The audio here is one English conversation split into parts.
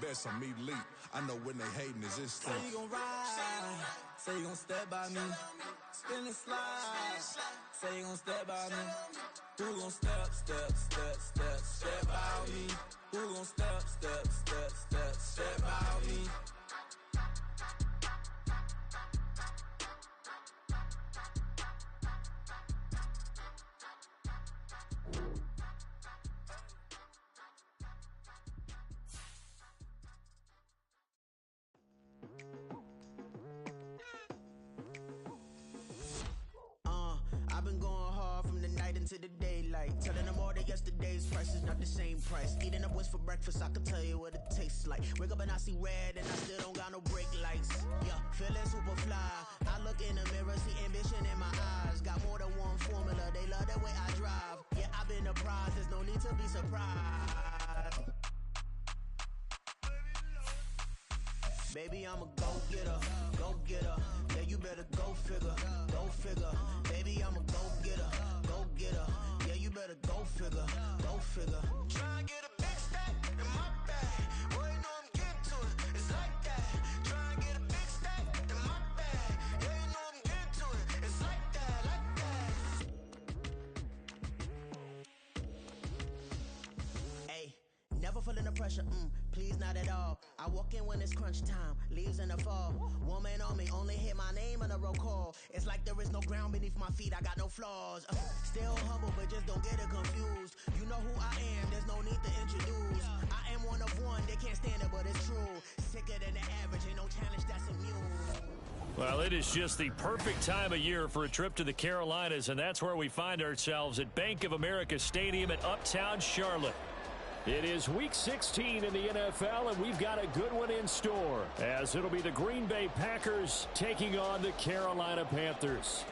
best, I'm elite. I know when they hating is instinct. Say you gon' ride, say you gon' step by me. Spin and slide, say you gon' step by me. Who gon' step by me? Who gon' step by me? I've been going hard from the night into the daylight. Telling them all that yesterday's price is not the same price. Eating up what's for breakfast, I can tell you what it tastes like. Wake up and I see red and I still don't got no brake lights. Yeah, feeling super fly. I look in the mirror, see ambition in my eyes. Got more than one formula, they love the way I drive. Yeah, I've been a prize, there's no need to be surprised. Baby, I'm a go-getter, go-getter. Yeah, you better go figure, go figure. Baby, I'm a go-getter, go-getter. Yeah, you better go figure, go figure. Try and get a big stack in my bag. Boy, you know I'm getting to it, it's like that. Try and get a big stack in my bag. Yeah, you know I'm getting to it, it's like that, like that. Hey, never feeling the pressure, please not at all. I walk in when it's crunch time, leaves in the fall. Woman on me, only hit my name on a roll call. It's like there is no ground beneath my feet, I got no flaws. Still humble, but just don't get it confused. You know who I am, there's no need to introduce. I am one of one, they can't stand it, but it's true. Sicker than the average, ain't no challenge that's immune. Well, it is just the perfect time of year for a trip to the Carolinas, and that's where we find ourselves at Bank of America Stadium in Uptown Charlotte. It is Week 16 in the NFL, and we've got a good one in store, as it'll be the Green Bay Packers taking on the Carolina Panthers.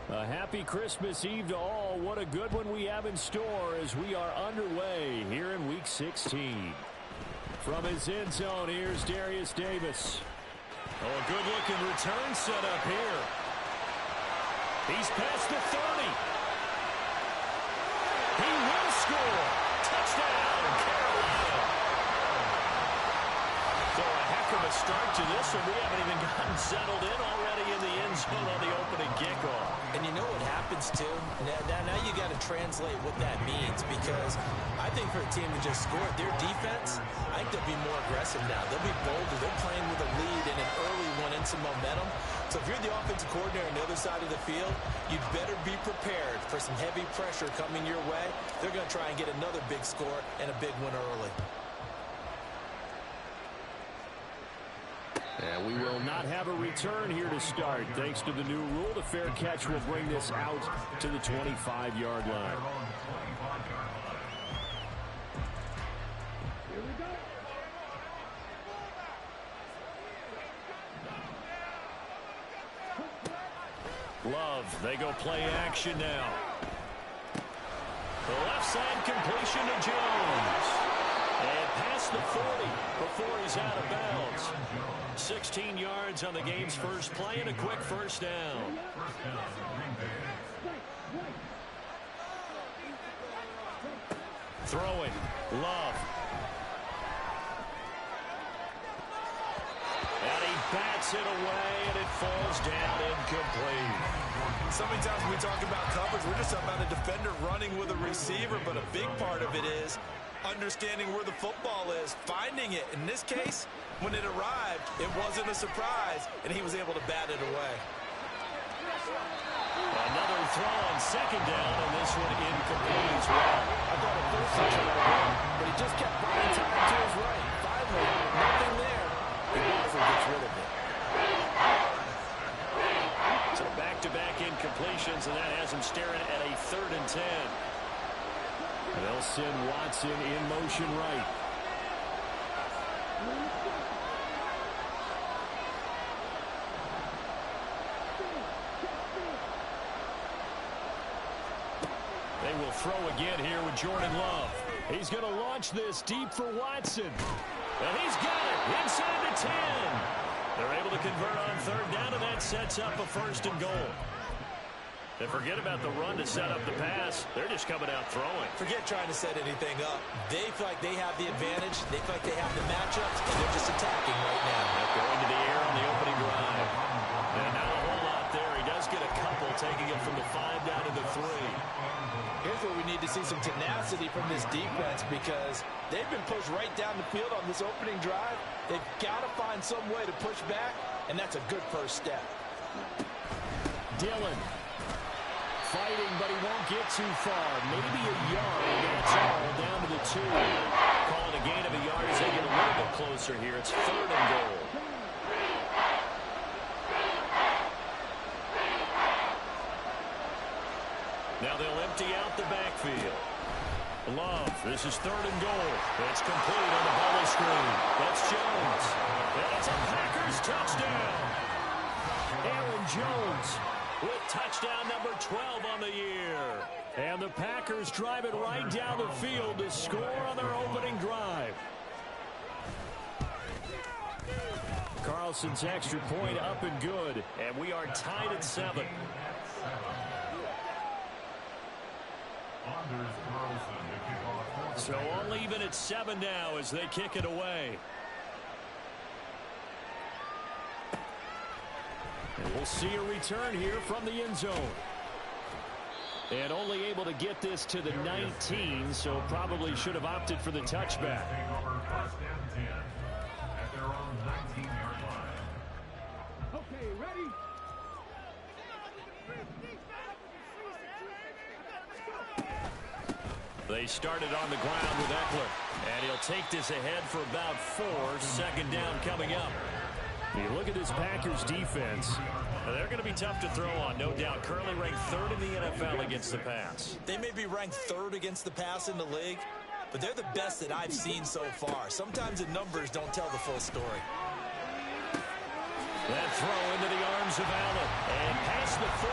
A happy Christmas Eve to all. What a good one we have in store as we are underway here in Week 16. From his end zone, here's Darius Davis. Oh, a good-looking return set up here. He's past the 30. He will score. Touchdown, Carolina. So a heck of a start to this one. We haven't even gotten settled in already in the end zone on the opening kickoff. And you know what happens, too? Now you got to translate what that means, because I think for a team to just score their defense, I think they'll be more aggressive now. They'll be bolder. They're playing with a lead and an early one and some momentum. So if you're the offensive coordinator on the other side of the field, you'd better be prepared for some heavy pressure coming your way. They're going to try and get another big score and a big one early. And we will not have a return here to start. Thanks to the new rule, the fair catch will bring this out to the 25-yard line. Here we go. Love, they go play action now. The left side completion to Jones. And past the 40 before he's out of bounds. 16 yards on the game's first play and a quick first down. Throwing, Love. And he bats it away, and it falls down incomplete. So many times when we talk about coverage, we're just talking about a defender running with a receiver, but a big part of it is understanding where the football is, finding it. In this case, when it arrived, it wasn't a surprise, and he was able to bat it away. Another throw on second down, and this one incomplete as well. I thought at first he tried to run, but he just kept buying time to his right. Finally, nothing there. He also gets rid of it. So back-to-back incompletions, and that has him staring at a 3rd and 10. They'll send Watson in motion right. They will throw again here with Jordan Love. He's going to launch this deep for Watson. And he's got it inside the 10. They're able to convert on third down, and that sets up a 1st and goal. And forget about the run to set up the pass. They're just coming out throwing. Forget trying to set anything up. They feel like they have the advantage. They feel like they have the matchups, and they're just attacking right now. Going to the air on the opening drive. And not a whole lot there. He does get a couple, taking it from the 5 down to the 3. Here's where we need to see some tenacity from this defense, because they've been pushed right down the field on this opening drive. They've got to find some way to push back, and that's a good first step. Dillon fighting, but he won't get too far. Maybe a yard, and that's all, down to the 2. Calling a gain of a yard as they get a little bit closer here. It's 3rd and goal. Now they'll empty out the backfield. Love, this is 3rd and goal. It's complete on the bubble screen. That's Jones. And it's a Packers touchdown. Aaron Jones with touchdown number 12 on the year. And the Packers drive it right down the field to score on their opening drive. Carlson's extra point up and good. And we are tied at 7. So all even at 7 now as they kick it away. And we'll see a return here from the end zone. And only able to get this to the 19, so probably should have opted for the touchback. Okay, ready? They started on the ground with Eckler. And he'll take this ahead for about 4. 2nd down coming up. You look at this Packers defense. They're going to be tough to throw on, no doubt. Currently ranked 3rd in the NFL against the pass. They may be ranked 3rd against the pass in the league, but they're the best that I've seen so far. Sometimes the numbers don't tell the full story. That throw into the arms of Allen. And past the 40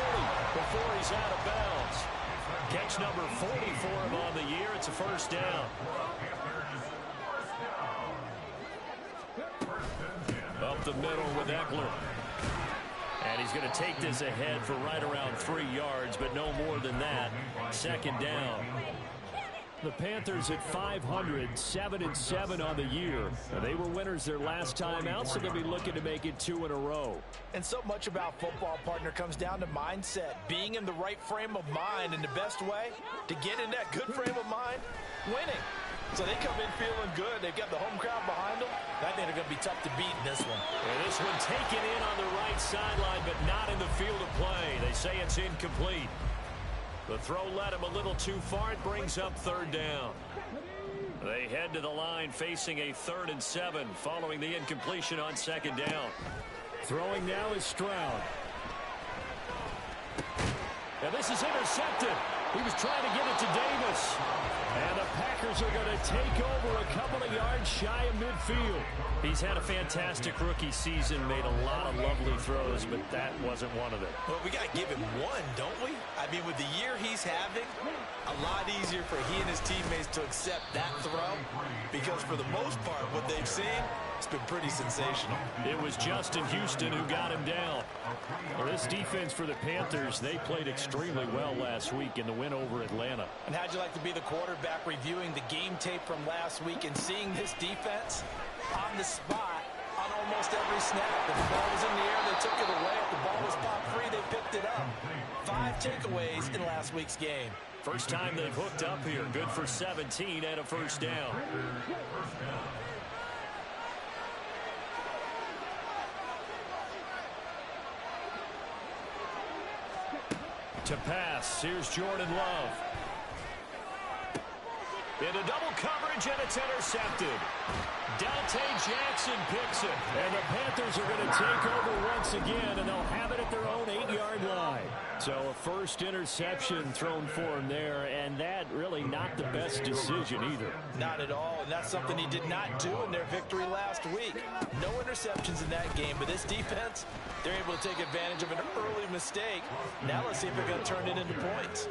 before he's out of bounds. Catch number 40 for him on the year. It's a 1st down. Up the middle with Eckler. And he's going to take this ahead for right around 3 yards, but no more than that. 2nd down. The Panthers at 500, 7-7 on the year. They were winners their last time out, so they'll be looking to make it 2 in a row. And so much about football, partner, comes down to mindset. Being in the right frame of mind, and the best way to get in that good frame of mind, winning. So they come in feeling good. They've got the home crowd behind them. I think they're going to be tough to beat in this one. And this one taken in on the right sideline, but not in the field of play. They say it's incomplete. The throw led him a little too far. It brings up 3rd down. They head to the line facing a 3rd and 7 following the incompletion on 2nd down. Throwing now is Stroud. And this is intercepted. He was trying to get it to Davis. And the Packers are going to take over a couple of yards shy of midfield. He's had a fantastic rookie season, made a lot of lovely throws, but that wasn't one of them. Well, we got to give him one, don't we? I mean, with the year he's having, a lot easier for he and his teammates to accept that throw, because for the most part, what they've seen, it's been pretty sensational. It was Justin Houston who got him down. Well, this defense for the Panthers, they played extremely well last week in the win over Atlanta. And how'd you like to be the quarterback reviewing the game tape from last week and seeing this defense on the spot on almost every snap? If the ball was in the air, they took it away. If the ball was popped free, they picked it up. 5 takeaways in last week's game. First time they've hooked up here. Good for 17 and a 1st down. To pass, here's Jordan Love. Into double coverage, and it's intercepted. Dante Jackson picks it. And the Panthers are going to take over once again, and they'll have it at their own 8-yard line. So a 1st interception thrown for him there, and that really not the best decision either. Not at all, and that's something he did not do in their victory last week. No interceptions in that game, but this defense, they're able to take advantage of an early mistake. Now let's see if they're going to turn it into points.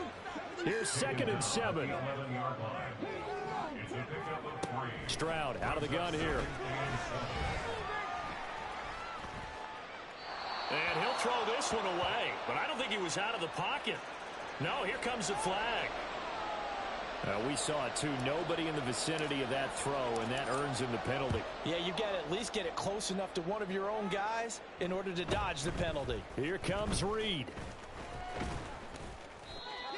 Here's 2nd and 7. Stroud out of the gun here. And he'll throw this one away, but I don't think he was out of the pocket. No, here comes the flag. We saw it too. Nobody in the vicinity of that throw, and that earns him the penalty. Yeah, you've got to at least get it close enough to one of your own guys in order to dodge the penalty. Here comes Reed.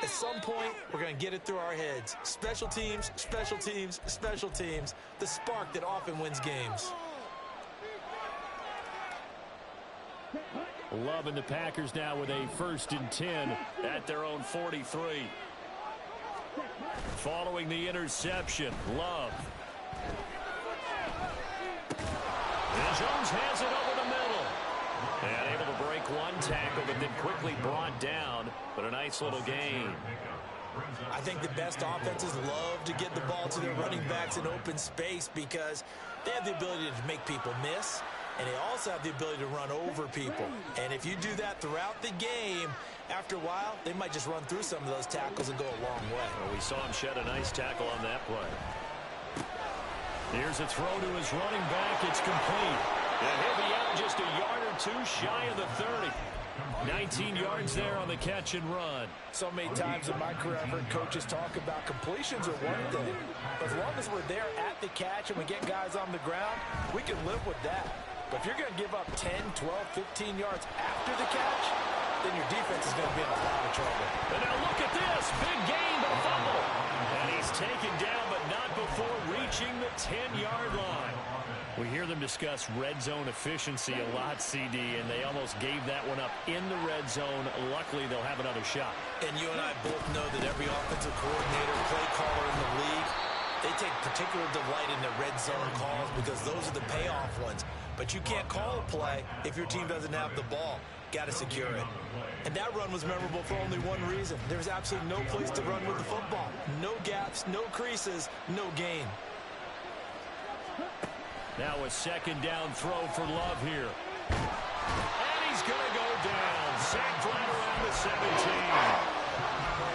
At some point, we're going to get it through our heads. Special teams, special teams, special teams. The spark that often wins games. Love and the Packers now with a 1st and 10 at their own 43. Following the interception, Love. And Jones has it over the middle. And able to break one tackle, but then quickly brought down. But a nice little gain. I think the best offenses love to get the ball to their running backs in open space because they have the ability to make people miss, and they also have the ability to run over people. And if you do that throughout the game, after a while, they might just run through some of those tackles and go a long way. Well, we saw him shed a nice tackle on that play. Here's a throw to his running back. It's complete. And he'll be out just a yard or two shy of the 30. 19 yards there on the catch and run. So many times in my career, I've heard coaches talk about completions are one thing. But as long as we're there at the catch and we get guys on the ground, we can live with that. But if you're going to give up 10, 12, 15 yards after the catch, then your defense is going to be in a lot of trouble. And now look at this. Big gain, but a fumble. And he's taken down, but not before reaching the 10-yard line. We hear them discuss red zone efficiency a lot, CD, and they almost gave that one up in the red zone. Luckily, they'll have another shot. And you and I both know that every offensive coordinator, play caller in the league, they take particular delight in the red zone calls because those are the payoff ones. But you can't call a play if your team doesn't have the ball. Got to secure it. And that run was memorable for only one reason. There's absolutely no place to run with the football. No gaps, no creases, no gain. Now a 2nd down throw for Love here. And he's going to go down. Sacked right around the 17.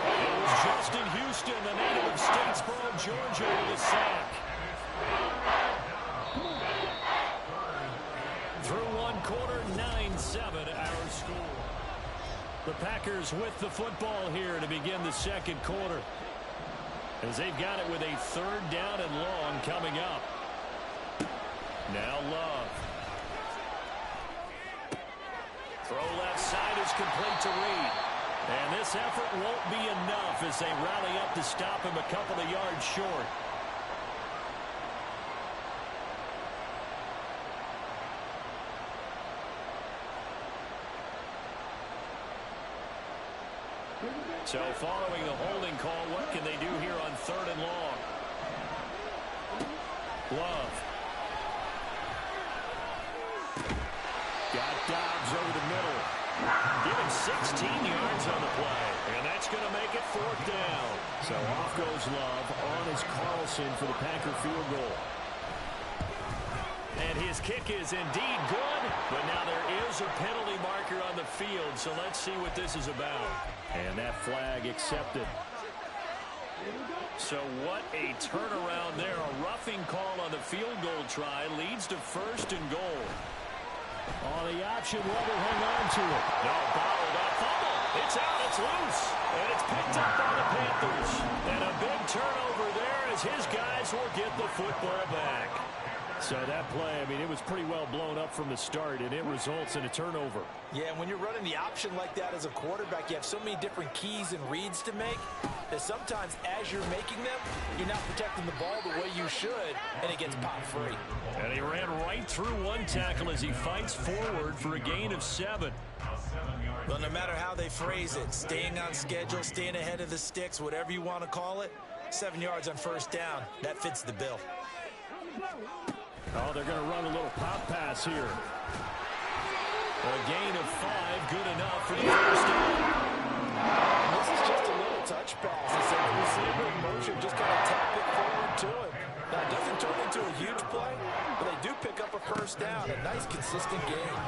It was Justin Houston, the native of Statesboro, Georgia, with a sack. Through one quarter, 9-7 our score. The Packers with the football here to begin the 2nd quarter. As they've got it with a 3rd down and long coming up. Now Love. Throw left side is complete to Reed. And this effort won't be enough as they rally up to stop him a couple of yards short. So following the holding call, what can they do here on 3rd and long? Love. Got Dobbs over the middle. Given 16 yards on the play. And that's going to make it 4th down. So off goes Love. On is Carlson for the Packer field goal. And his kick is indeed good. But now there is a penalty marker on the field. So let's see what this is about. And that flag accepted. So what a turnaround there. A roughing call on the field goal try leads to 1st and goal. On the option, Love will hang on to it. No, bottled up, fumble. It's out, it's loose. And it's picked up by the Panthers. And a big turnover there as his guys will get the football back. So that play, I mean, it was pretty well blown up from the start, and it results in a turnover. Yeah, and when you're running the option like that as a quarterback, you have so many different keys and reads to make that sometimes as you're making them, you're not protecting the ball the way you should, and it gets popped free. And he ran right through one tackle as he fights forward for a gain of 7. Well, no matter how they phrase it, staying on schedule, staying ahead of the sticks, whatever you want to call it, 7 yards on 1st down, that fits the bill. Oh, they're going to run a little pop pass here. A gain of 5, good enough for the 1st down. This is just a little touch pass. It's a receiver in motion, just kind of tap it forward to him. Now, it doesn't turn into a huge play, but they do pick up a 1st down. A nice, consistent game.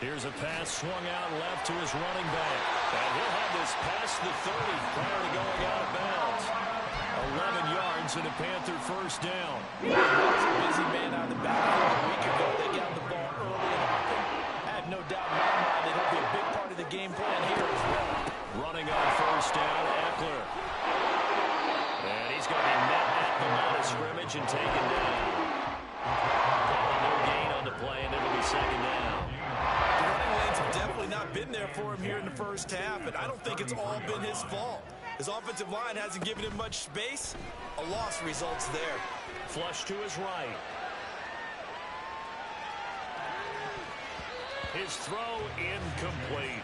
Here's a pass swung out left to his running back. And he'll have this past the 30 prior to going out of bounds. 11 yards and a Panther first down. That was a busy man out of the backfield a week ago. They got the ball early and often. I have no doubt in my mind that he'll be a big part of the game plan here as well. Running on first down, Eckler. And he's going to be met at the line of scrimmage and taken down. No gain on the play, and it'll be second down. The running lanes have definitely not been there for him here in the first half, and I don't think it's all been his fault. His offensive line hasn't given him much space. A loss results there. Flush to his right. His throw incomplete.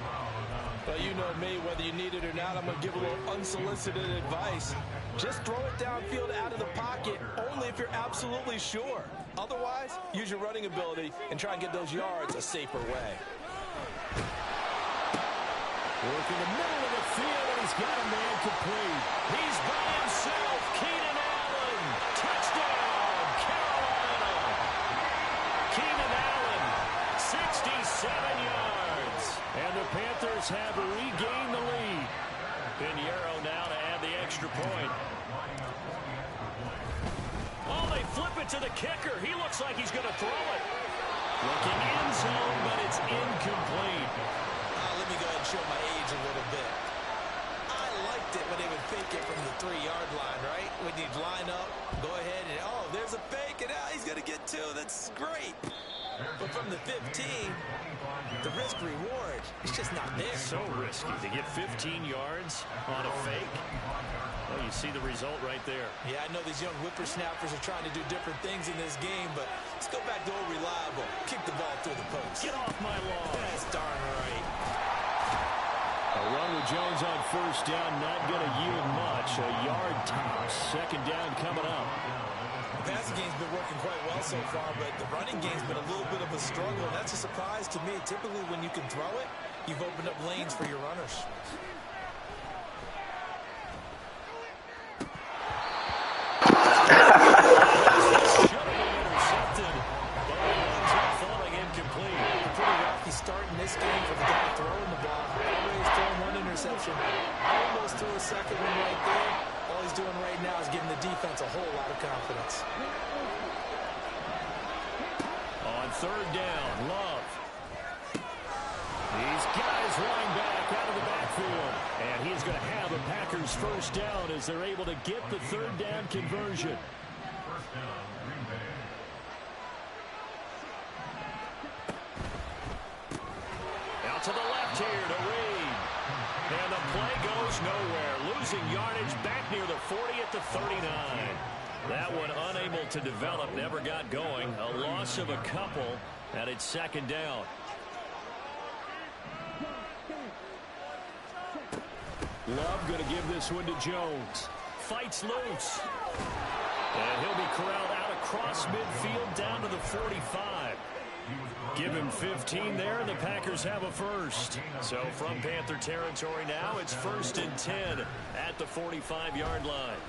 Well, you know me, whether you need it or not, I'm going to give a little unsolicited advice. Just throw it downfield out of the pocket, only if you're absolutely sure. Otherwise, use your running ability and try and get those yards a safer way. Work in the middle of the field, and he's got a man complete. He's by himself. Keenan Allen. Touchdown, Carolina. Keenan Allen, 67 yards. And the Panthers have regained the lead. Pinheiro now to add the extra point. Oh, they flip it to the kicker. He looks like he's going to throw it. Looking end zone, but it's incomplete. Let me go ahead and show my age a little bit. I liked it when they would fake it from the 3-yard line, right? When you'd line up, go ahead and, oh, there's a fake, and now he's going to get 2. That's great. But from the 15, the risk-reward is just not there. So risky to get 15 yards on a fake. Well, you see the result right there. Yeah, I know these young whippersnappers are trying to do different things in this game, but let's go back to old reliable. Kick the ball through the post. Get off my lawn. That's darn right. A run with Jones on first down, not going to yield much. A yard tops. Second down coming up. The passing game's been working quite well so far, but the running game's been a little bit of a struggle, and that's a surprise to me. Typically, when you can throw it, you've opened up lanes for your runners. Should have been intercepted, but it ends up falling incomplete. Pretty rocky start in this game for the guy throwing the ball. Already he's thrown 1 interception. Almost threw a second one right there. All he's doing right now is giving the defense a whole lot of confidence. On third down, Love. He's got his running back out of the backfield. And he's going to have a Packers first down as they're able to get the third down conversion. Out to the left here to Reed. And the play goes nowhere. Losing yardage back near the 40 at the 39. That one unable to develop, never got going. A loss of a couple, and it's second down. Love going to give this one to Jones. Fights loose. And he'll be corralled out across midfield down to the 45. Give him 15 there, and the Packers have a first. So from Panther territory now, it's 1st and 10 at the 45-yard line.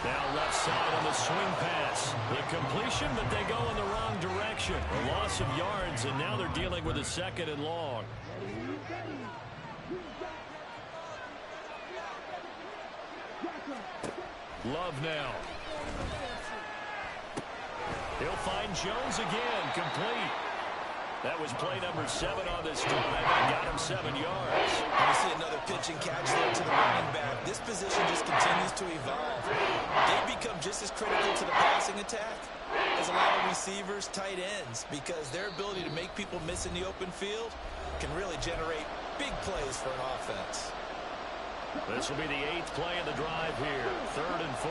Now left side on the swing pass. The completion, but they go in the wrong direction. A loss of yards, and now they're dealing with a 2nd and long. Love now. He'll find Jones again, complete. That was play number 7 on this drive and got him 7 yards. And we see another pitch and catch there to the running back. This position just continues to evolve. They become just as critical to the passing attack as a lot of receivers, tight ends, because their ability to make people miss in the open field can really generate big plays for an offense. This will be the 8th play of the drive here. 3rd and 4.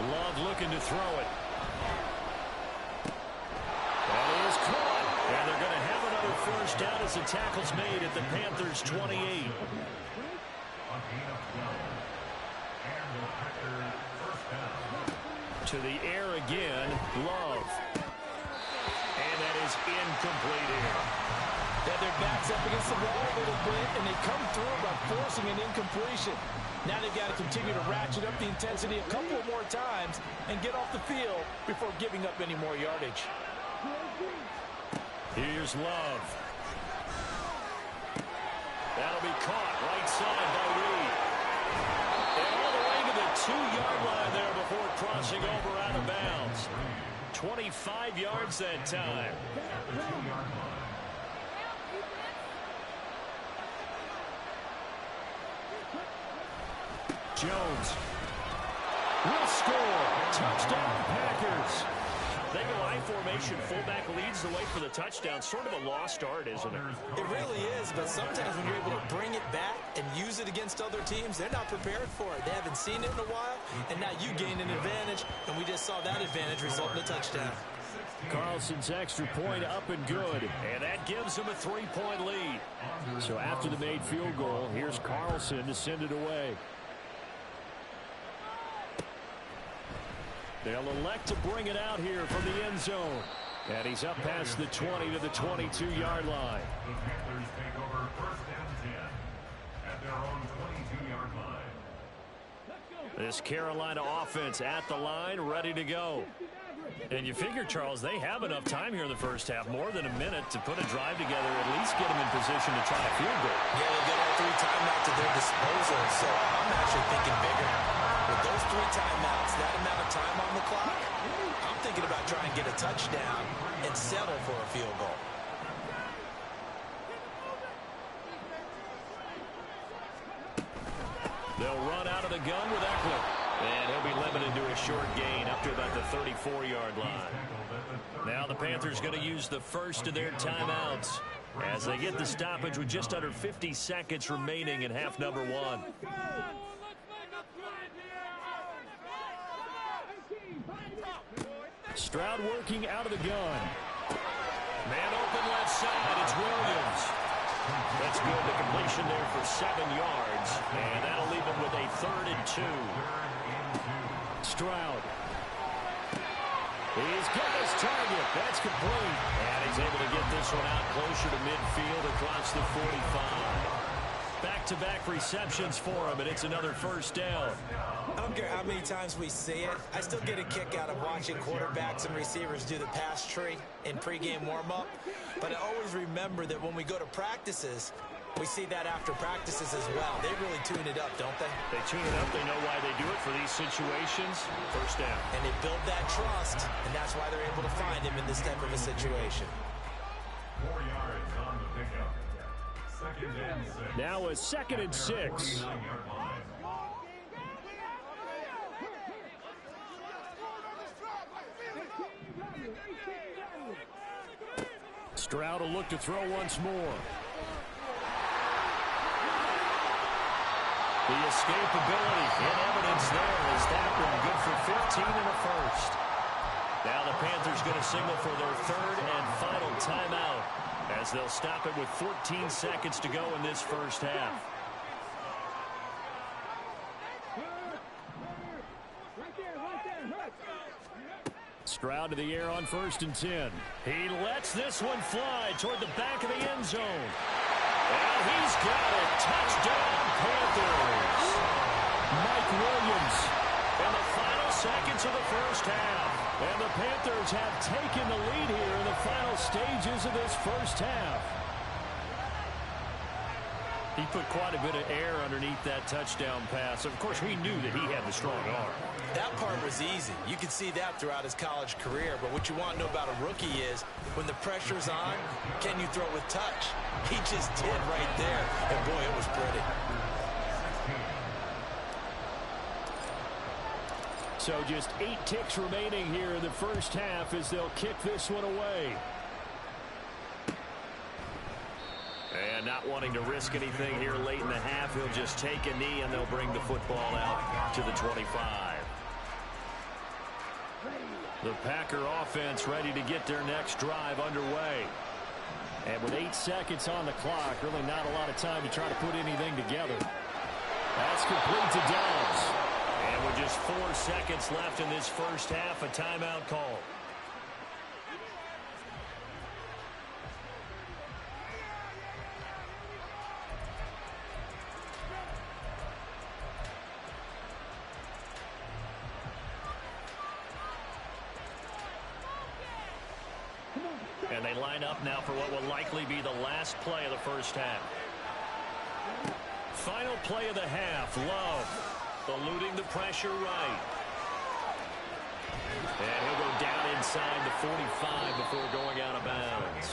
Love looking to throw it. That is caught. And they're going to have another first down as the tackle's made at the Panthers' 28. To the air again, Love. And that is incomplete air. Yeah, their backs up against the wall a little bit, and they come through by forcing an incompletion. Now they've got to continue to ratchet up the intensity a couple more times and get off the field before giving up any more yardage. Here's Love. That'll be caught right side by Reed. And all the way to the 2-yard line there before crossing over out of bounds. 25 yards that time. Jones will score. Touchdown, Packers. They go I formation. Fullback leads the way for the touchdown. Sort of a lost art, isn't it? It really is, but sometimes when you're able to bring it back and use it against other teams, they're not prepared for it. They haven't seen it in a while, and now you gain an advantage, and we just saw that advantage result in a touchdown. Carlson's extra point up and good, and that gives them a 3-point lead. So after the made field goal, here's Carlson to send it away. They'll elect to bring it out here from the end zone. And he's up past the 20 to the 22-yard line. The Panthers take over 1st and 10 at their own 22-yard line. This Carolina offense at the line, ready to go. And you figure, Charles, they have enough time here in the first half, more than a minute to put a drive together, at least get them in position to try a field goal. Yeah, they've got all 3 timeouts at their disposal, so I'm actually thinking bigger. With those 3 timeouts, that amount of time on the clock, I'm thinking about trying to get a touchdown and settle for a field goal. They'll run out of the gun with Eckler. And he'll be limited to a short gain up to about the 34-yard line. Now the Panthers going to use the first of their timeouts as they get the stoppage with just under 50 seconds remaining in half number 1. Stroud working out of the gun. Man open left side. It's Williams. That's good. The completion there for 7 yards. And that'll leave him with a 3rd and 2. Stroud. He's got his target. That's complete. And he's able to get this one out closer to midfield across the 45. Back-to-back receptions for him, and it's another first down. I don't care how many times we see it. I still get a kick out of watching quarterbacks and receivers do the pass tree in pregame warm-up. But I always remember that when we go to practices, we see that after practices as well. They really tune it up, don't they? They tune it up. They know why they do it for these situations. First down. And they build that trust, and that's why they're able to find him in this type of a situation. 4 yards on the pickup. 2nd and 6. Now a 2nd and 6. Stroud will look to throw once more. The escapability in evidence there as that one good for 15 in the first. Now the Panthers going to signal for their 3rd and final timeout as they'll stop it with 14 seconds to go in this first half. Stroud to the air on 1st and 10. He lets this one fly toward the back of the end zone. And he's got it. Touchdown, Panthers. Mike Williams in the final seconds of the first half. And the Panthers have taken the lead here in the final stages of this first half. He put quite a bit of air underneath that touchdown pass. Of course, we knew that he had the strong arm. That part was easy. You could see that throughout his college career. But what you want to know about a rookie is when the pressure's on, can you throw with touch? He just did right there. And, boy, it was pretty. So just 8 ticks remaining here in the first half as they'll kick this one away. And not wanting to risk anything here late in the half, he'll just take a knee and they'll bring the football out to the 25. The Packer offense ready to get their next drive underway. And with 8 seconds on the clock, really not a lot of time to try to put anything together. That's complete to Dobbs. And with just 4 seconds left in this first half, a timeout call. And they line up now for what will likely be the last play of the first half. Final play of the half. Love eluding the pressure right. And he'll go down inside the 45 before going out of bounds.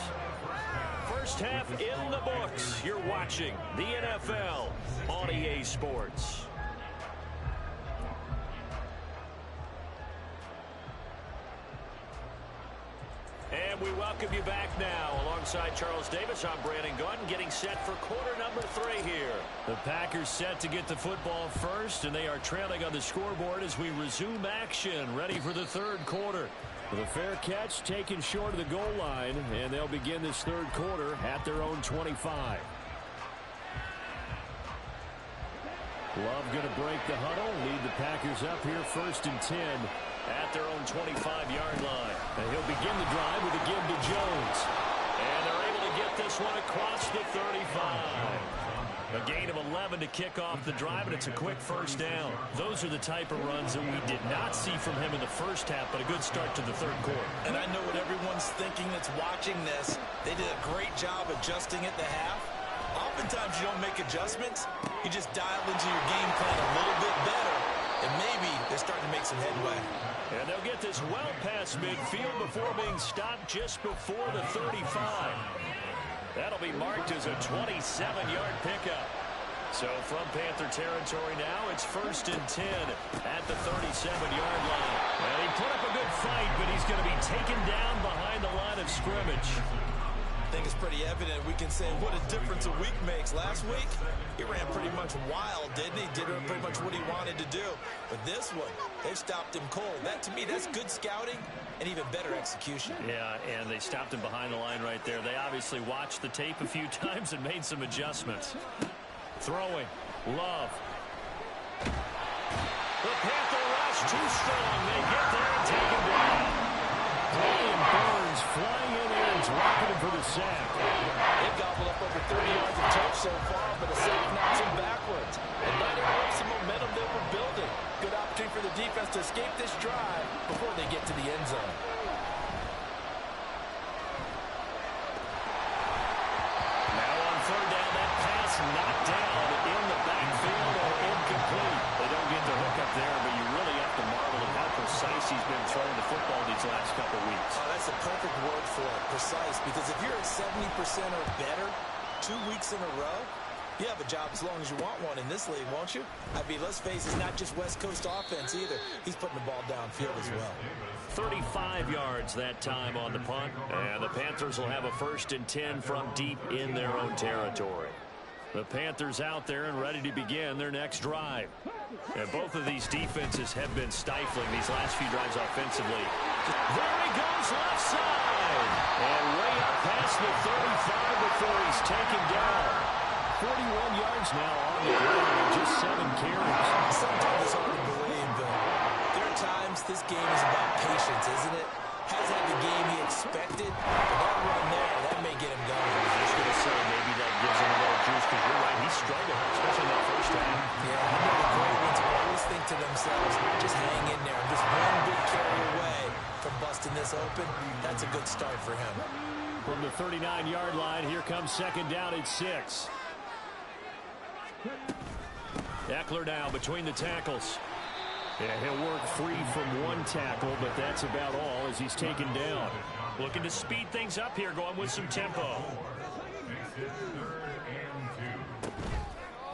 First half in the books. You're watching the NFL on EA Sports. And we welcome you back now. Alongside Charles Davis, I'm Brandon Gunn, getting set for quarter number 3 here. The Packers set to get the football first, and they are trailing on the scoreboard as we resume action, ready for the third quarter. With a fair catch taken short of the goal line, and they'll begin this third quarter at their own 25. Love going to break the huddle, lead the Packers up here first and 10 at their own 25-yard line. And he'll begin the drive with a give to Jones. And they're able to get this one across the 35. A gain of 11 to kick off the drive, and it's a quick first down. Those are the type of runs that we did not see from him in the first half, but a good start to the third quarter. And I know what everyone's thinking that's watching this. They did a great job adjusting at the half. Oftentimes you don't make adjustments. You just dial into your game plan a little bit better, and maybe they're starting to make some headway. And they'll get this well past midfield before being stopped just before the 35. That'll be marked as a 27-yard pickup. So from Panther territory now, it's first and 10 at the 37-yard line. And he put up a good fight, but he's going to be taken down behind the line of scrimmage. I think it's pretty evident. We can say what a difference a week makes. Last week, he ran pretty much wild, didn't he? Did pretty much what he wanted to do. But this one, they've stopped him cold. That, to me, that's good scouting and even better execution. Yeah, and they stopped him behind the line right there. They obviously watched the tape a few times and made some adjustments. Throwing. Love. The Panther rush too strong. They get there and take him down. Brian Burns flying in there and dropping him for the sack. They've gobbled up over 30 yards of touch so far, but a sack knocks him backwards. And that interrupts the momentum they were building. Good opportunity for the defense to escape this drive before they get to the end zone. Now on third down, that pass knocked down in the backfield or incomplete. They don't get the hook up there, but you really have to marvel at how precise he's been throwing the football these last couple weeks. Oh, that's a perfect word for it, precise, because if you're at 70% or better 2 weeks in a row, you have a job as long as you want one in this league, won't you? I mean, let's face it, it's not just West Coast offense either. He's putting the ball downfield as well. 35 yards that time on the punt. And the Panthers will have a first and 10 from deep in their own territory. The Panthers out there and ready to begin their next drive. And both of these defenses have been stifling these last few drives offensively. There he goes, left side. And way up past the 35 before he's taken down. 41 yards now on the ground and just 7 carries. Sometimes it's hard to believe, but there are times this game is about patience, isn't it? Has had the game he expected, but that run there, that may get him going. I was just going to say, maybe that gives him a little juice, because you're right, he struggled, especially in that first half. Yeah, I know the great ones always think to themselves, just hang in there. Just one big carry away from busting this open. That's a good start for him. From the 39-yard line, here comes second down at 6. Eckler now between the tackles. Yeah, he'll work free from one tackle, but that's about all as he's taken down. Looking to speed things up here, going with some tempo.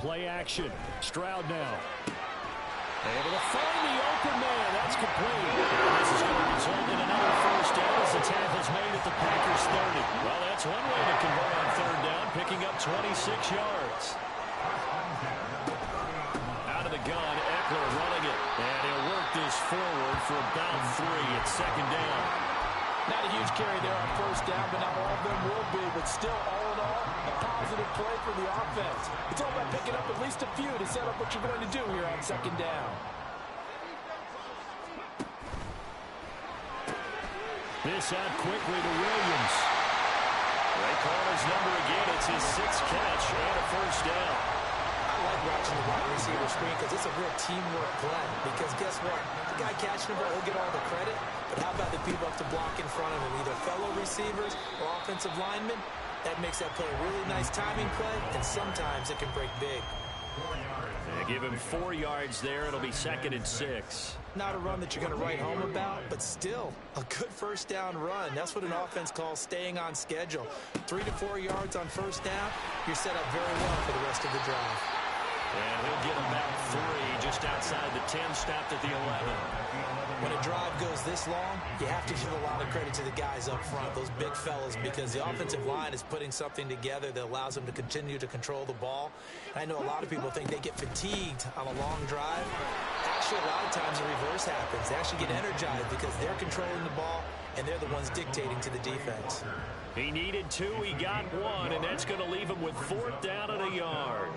Play action. Stroud now. Able to find the open man. That's complete. This is going to result in another first down as the tackle's made at the Packers 30. Well, that's one way to convert on third down, picking up 26 yards. Out of the gun, Eckler running it. And he'll work this forward for about 3 at second down. Not a huge carry there on first down, but not all of them will be. But still, all in all, a positive play for the offense. It's all about picking up at least a few to set up what you're going to do here on second down. This out quickly to Williams. They call his number again. It's his 6th catch and a first down. I like route watching the wide receiver screen because it's a real teamwork play. Because guess what? The guy catching the ball, he'll get all the credit. But how about the people up to block in front of him, either fellow receivers or offensive linemen? That makes that play a really nice timing play, and sometimes it can break big. Give him 4 yards there. It'll be 2nd and 6. Not a run that you're going to write home about, but still a good first down run. That's what an offense calls staying on schedule. 3 to 4 yards on first down, you're set up very well for the rest of the drive. And he'll get about 3 just outside the 10, stopped at the 11. When a drive goes this long, you have to give a lot of credit to the guys up front, those big fellas, because the offensive line is putting something together that allows them to continue to control the ball. And I know a lot of people think they get fatigued on a long drive. Actually, a lot of times the reverse happens. They actually get energized because they're controlling the ball, and they're the ones dictating to the defense. He needed 2, he got 1, and that's going to leave him with 4th down and a yard.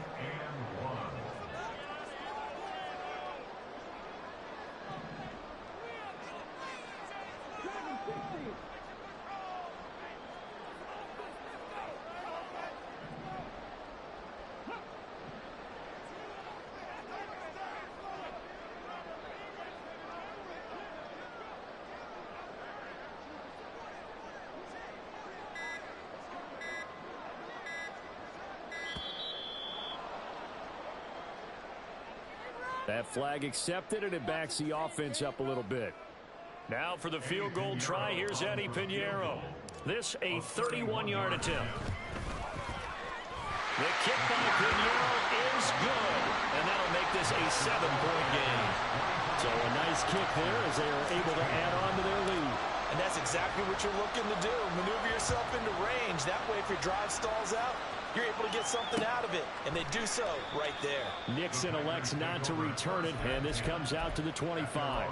That flag accepted, and it backs the offense up a little bit. Now for the field goal try, here's Eddie Pinheiro. This a 31-yard attempt. The kick by Pinheiro is good, and that'll make this a 7-point game. So a nice kick there as they are able to add on to their lead. And that's exactly what you're looking to do. Maneuver yourself into range. That way, if your drive stalls out, you're able to get something out of it. And they do so right there. Nixon elects not to return it, and this comes out to the 25.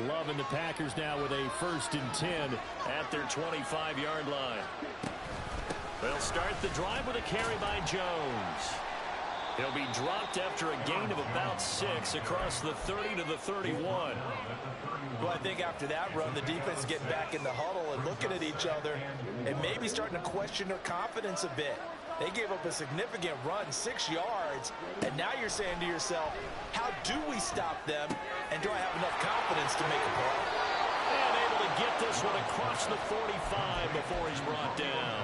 Loving the Packers now with a 1st and 10 at their 25-yard line. They'll start the drive with a carry by Jones. He'll be dropped after a gain of about 6 across the 30 to the 31. Well, I think after that run, the defense is getting back in the huddle and looking at each other and maybe starting to question their confidence a bit. They gave up a significant run, 6 yards, and now you're saying to yourself, how do we stop them, and do I have enough confidence to make a play? And able to get this one across the 45 before he's brought down.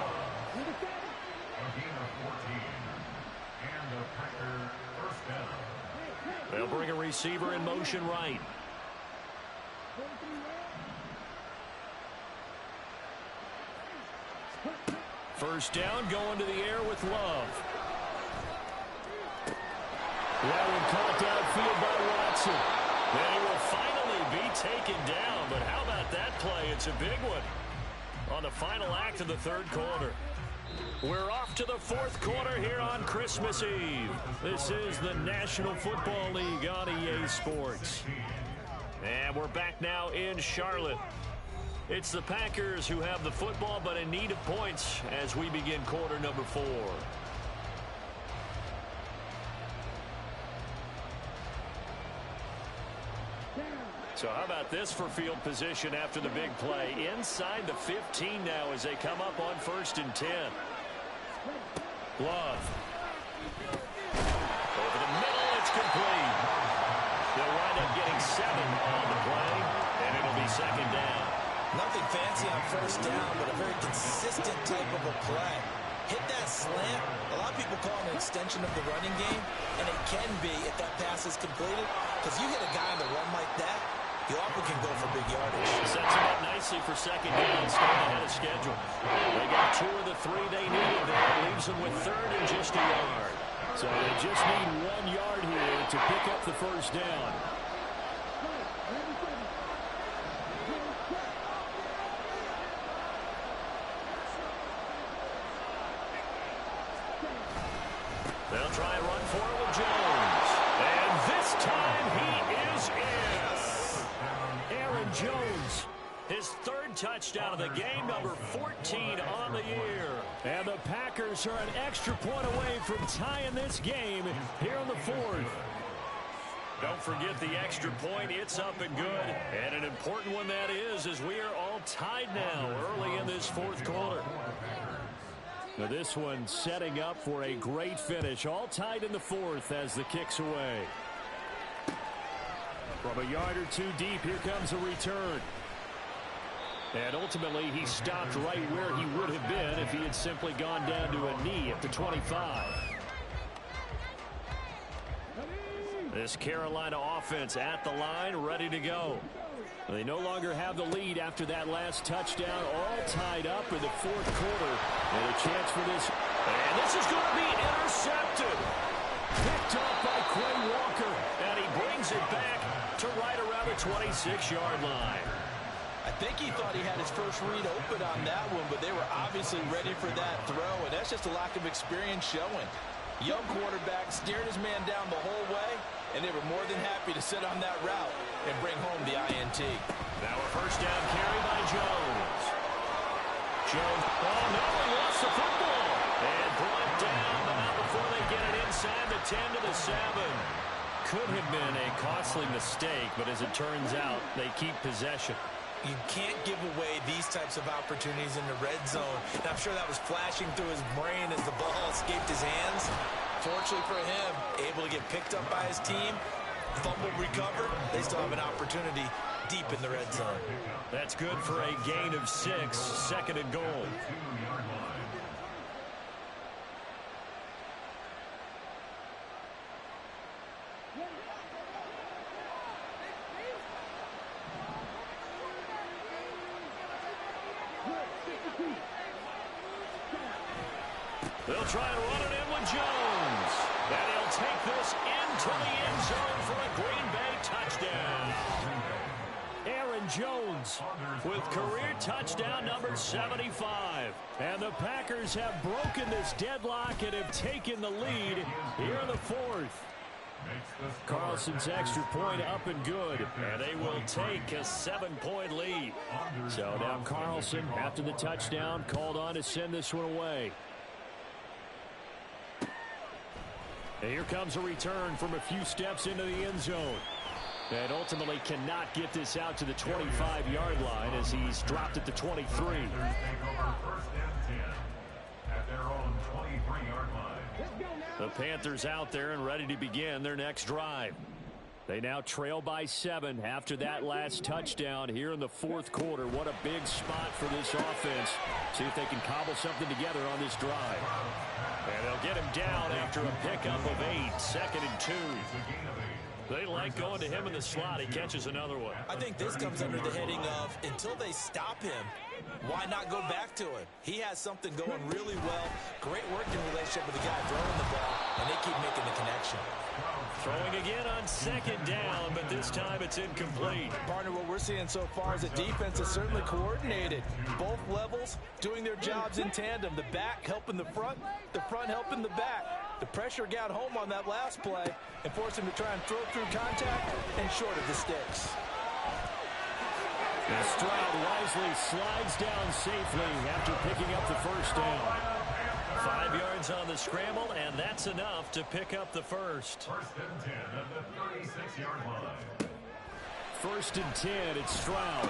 They'll bring a receiver in motion right. First down, going to the air with Love. That one caught downfield by Watson. Then he will finally be taken down, but how about that play? It's a big one on the final act of the 3rd quarter. We're off to the 4th quarter here on Christmas Eve. This is the National Football League on EA Sports. And we're back now in Charlotte. It's the Packers who have the football, but in need of points as we begin quarter number 4. So how about this for field position after the big play? Inside the 15 now as they come up on 1st and 10. Love. Over the middle, it's complete. They'll wind up getting 7 on the play, and it'll be 2nd down. Nothing fancy on first down, but a very consistent type of a play. Hit that slant. A lot of people call it an extension of the running game, and it can be if that pass is completed, because you hit a guy on the run like that, you often can go for big yardage. Sets him up nicely for 2nd down, staying ahead of schedule. They got 2 of the 3 they needed there. Leaves them with 3rd and just a yard. So they just need 1 yard here to pick up the first down. They'll try and run for it with Jones. And this time he is in. Aaron Jones, his 3rd touchdown of the game, number 14 on the year. And the Packers are an extra point away from tying this game here in the 4th. Don't forget the extra point. It's up and good. And an important one that is, as we are all tied now early in this 4th quarter. Now this one setting up for a great finish. All tied in the fourth as the kick's away. From a yard or two deep, here comes a return. And ultimately, he stopped right where he would have been if he had simply gone down to a knee at the 25. This Carolina offense at the line, ready to go. They no longer have the lead after that last touchdown, all tied up in the fourth quarter. And a chance for this. And this is going to be intercepted. Picked up by Quay Walker. And he brings it back to right around the 26-yard line. I think he thought he had his first read open on that one, but they were obviously ready for that throw, and that's just a lack of experience showing. Young quarterback stared his man down the whole way, and they were more than happy to sit on that route and bring home the INT. Now a first down carry by Jones. Jones, oh no, he lost the football. And brought down, but not before they get it inside the 10 to the 7. Could have been a costly mistake, but as it turns out, they keep possession. You can't give away these types of opportunities in the red zone. And I'm sure that was flashing through his brain as the ball escaped his hands. Fortunately for him, able to get picked up by his team, fumble recovered. They still have an opportunity deep in the red zone. That's good for a gain of 6, second and goal. They'll try and run it in with Jones. And he'll take this into the end zone for a Green Bay touchdown. Aaron Jones with career touchdown number 75. And the Packers have broken this deadlock and have taken the lead here in the fourth. Carlson's extra point up and good, and they will take a 7-point lead. So now Carlson, after the touchdown, called on to send this one away. And here comes a return from a few steps into the end zone. And ultimately cannot get this out to the 25-yard line as he's dropped at the 23. The Panthers out there and ready to begin their next drive. They now trail by 7 after that last touchdown here in the fourth quarter. What a big spot for this offense. See if they can cobble something together on this drive. And they'll get him down after a pickup of 8, second and 2. They like going to him in the slot. He catches another one. I think this comes under the heading of until they stop him, why not go back to him? He has something going really well. Great working relationship with the guy throwing the ball, and they keep making the connection. Throwing again on second down, but this time it's incomplete. Partner, what we're seeing so far is the defense is certainly coordinated. Both levels doing their jobs in tandem. The back helping the front helping the back. The pressure got home on that last play and forced him to try and throw through contact and short of the sticks. And Stroud wisely slides down safely after picking up the first down. 5 yards on the scramble, and that's enough to pick up the first. First and 10 at the 36-yard line. First and 10, it's Stroud.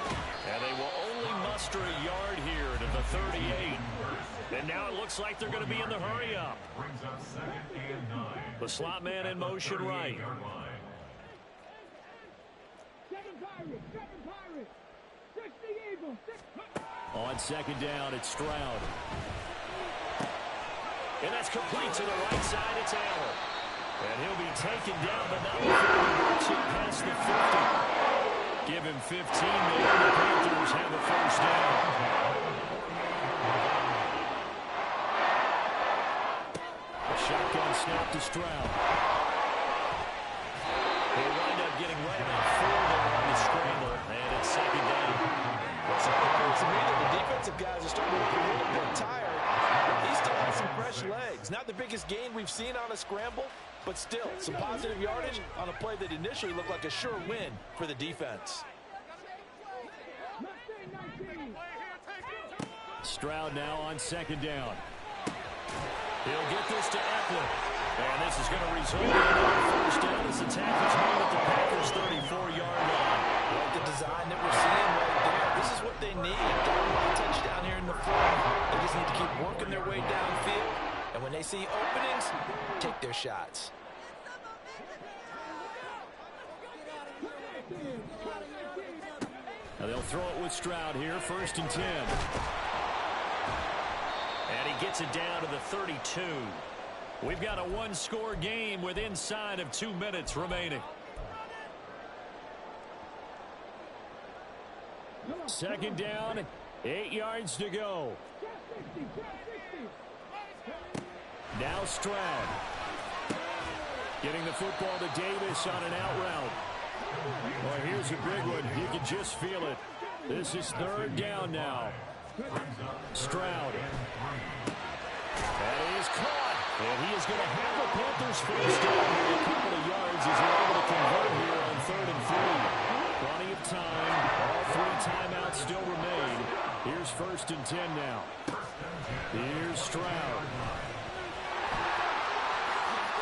And they will only muster a yard here to the 38. And now it looks like they're going to be in the hurry-up. Brings up second and 9. The slot man in motion right. On second down, it's Stroud. And that's complete to the right side. It's Allen. And he'll be taken down, but not before he works it past the 50. Give him 15 there. The Panthers have a first down. A shotgun snap to Stroud. They wind up getting right about 4 there on the scramble, and it's second down. Well, so it appears to me that the defensive guys are starting to look a little bit tired. He still has some fresh legs. Not the biggest gain we've seen on a scramble, but still some positive yardage on a play that initially looked like a sure win for the defense. Stroud now on second down. He'll get this to Eckler. And this is going to result in a first down as the tackle's made at the Packers' 34-yard line. Like the design that we're seeing right there. This is what they need. Got one touchdown here in the fourth. They just need to keep working their way downfield. And when they see openings, take their shots. Now they'll throw it with Stroud here, 1st and 10. And he gets it down to the 32. We've got a one-score game with inside of 2 minutes remaining. 2nd down, 8 yards to go. Now Stroud. Getting the football to Davis on an out route. Well, here's a big one. You can just feel it. This is 3rd down now. Stroud. That is caught. And he is going to have the Panthers first down here a couple of yards as they're able to convert here on 3rd and 3. Plenty of time. All 3 timeouts still remain. Here's 1st and 10 now. Here's Stroud.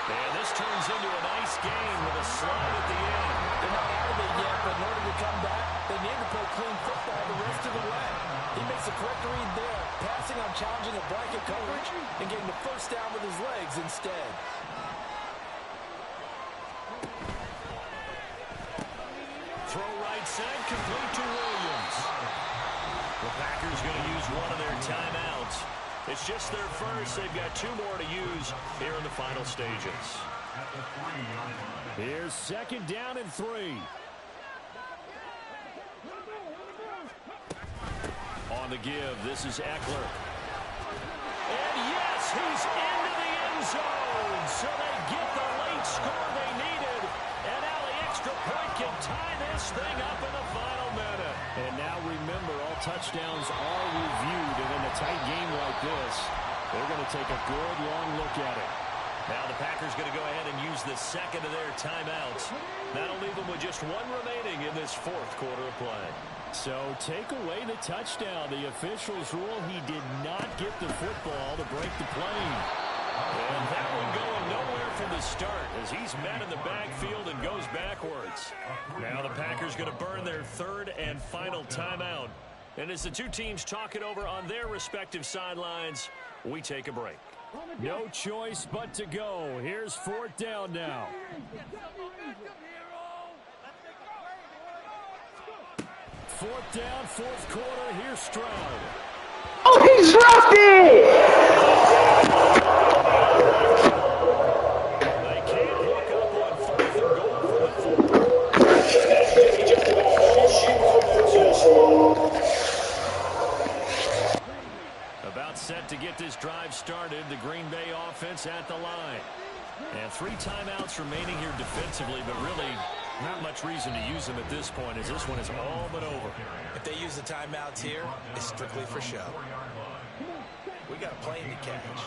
And this turns into a nice game with a slide at the end. They're not out of it yet, but in order to come back, they need to play clean football the rest of the way. He makes a correct read there, passing on challenging a blanket coverage and getting the first down with his legs instead. Throw right side, complete to Williams. The Packers going to use one of their timeouts. It's just their first. They've got 2 more to use here in the final stages. Here's 2nd down and 3. On the give, this is Eckler. And yes, he's into the end zone. So they get the late score they needed. And now the extra point can tie this thing up in the final minute. And now remember, all touchdowns are reviewed. And in a tight game like this, they're going to take a good long look at it. Now the Packers going to go ahead and use the second of their timeouts. That'll leave them with just 1 remaining in this 4th quarter of play. So take away the touchdown. The officials rule he did not get the football to break the plane. And that one going nowhere from the start as he's met in the backfield and goes backwards. Now the Packers going to burn their 3rd and final timeout. And as the 2 teams talk it over on their respective sidelines, we take a break. No choice but to go. Here's 4th down now. 4th down, 4th quarter. Here's Stroud. Oh, he's rusty! They can't hook up on 4th and goal from the 4. About set to get this drive started. The Green Bay offense at the line. And 3 timeouts remaining here defensively, but really not much reason to use them at this point as this one is all but over. If they use the timeouts here, it's strictly for show. We got a plane to catch.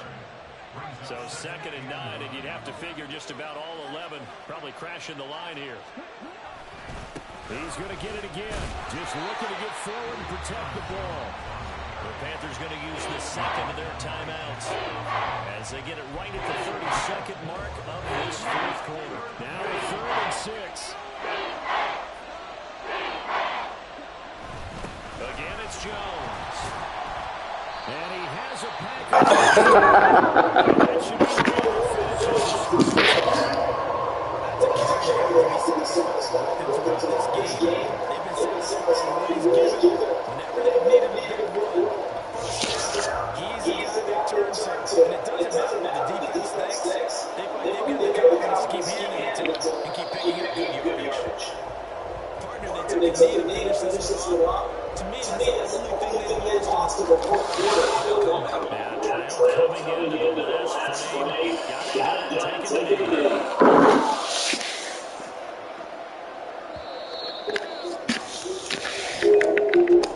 So 2nd and 9, and you'd have to figure just about all 11 probably crashing the line here. He's going to get it again. Just looking to get forward and protect the ball. The Panthers going to use the second of their timeouts as they get it right at the 32nd mark of this 4th quarter. Now 3rd and 6. Again, it's Jones. And he has a package. That should be the finishes. This game, they've been satisfied with what he's given. Whenever they've needed a big run, he's the guy they turn to. And it doesn't matter what the defense thinks. They find they've got the confidence to keep handing it to him and keep picking up good yardage. Partner, they took a knee to finish this one off. To me, that's the only thing they lost in the 4th quarter. And coming into the last frame, got it done, taking the knee.